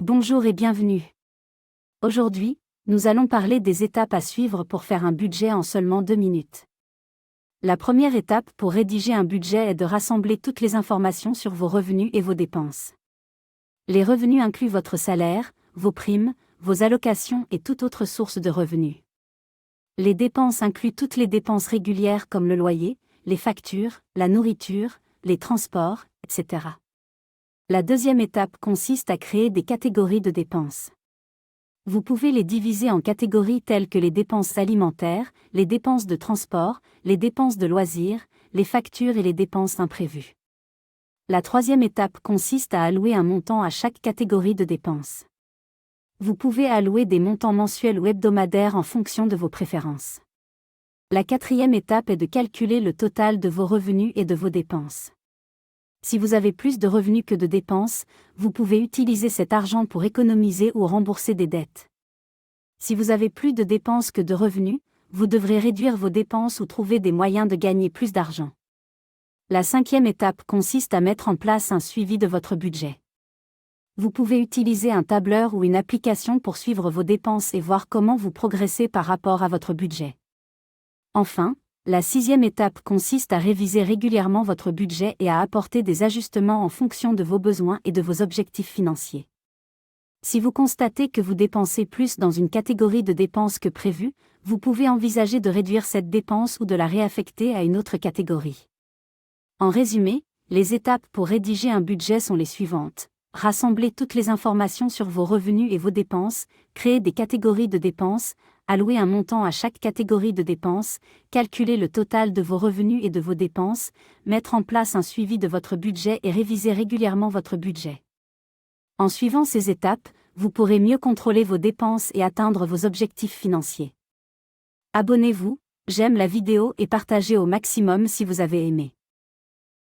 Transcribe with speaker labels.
Speaker 1: Bonjour et bienvenue. Aujourd'hui, nous allons parler des étapes à suivre pour faire un budget en seulement 2 minutes. La première étape pour rédiger un budget est de rassembler toutes les informations sur vos revenus et vos dépenses. Les revenus incluent votre salaire, vos primes, vos allocations et toute autre source de revenus. Les dépenses incluent toutes les dépenses régulières comme le loyer, les factures, la nourriture, les transports, etc. La deuxième étape consiste à créer des catégories de dépenses. Vous pouvez les diviser en catégories telles que les dépenses alimentaires, les dépenses de transport, les dépenses de loisirs, les factures et les dépenses imprévues. La troisième étape consiste à allouer un montant à chaque catégorie de dépenses. Vous pouvez allouer des montants mensuels ou hebdomadaires en fonction de vos préférences. La quatrième étape est de calculer le total de vos revenus et de vos dépenses. Si vous avez plus de revenus que de dépenses, vous pouvez utiliser cet argent pour économiser ou rembourser des dettes. Si vous avez plus de dépenses que de revenus, vous devrez réduire vos dépenses ou trouver des moyens de gagner plus d'argent. La cinquième étape consiste à mettre en place un suivi de votre budget. Vous pouvez utiliser un tableur ou une application pour suivre vos dépenses et voir comment vous progressez par rapport à votre budget. Enfin, la sixième étape consiste à réviser régulièrement votre budget et à apporter des ajustements en fonction de vos besoins et de vos objectifs financiers. Si vous constatez que vous dépensez plus dans une catégorie de dépenses que prévu, vous pouvez envisager de réduire cette dépense ou de la réaffecter à une autre catégorie. En résumé, les étapes pour rédiger un budget sont les suivantes. Rassembler toutes les informations sur vos revenus et vos dépenses, créer des catégories de dépenses, allouer un montant à chaque catégorie de dépenses, calculer le total de vos revenus et de vos dépenses, mettre en place un suivi de votre budget et réviser régulièrement votre budget. En suivant ces étapes, vous pourrez mieux contrôler vos dépenses et atteindre vos objectifs financiers. Abonnez-vous, j'aime la vidéo et partagez au maximum si vous avez aimé.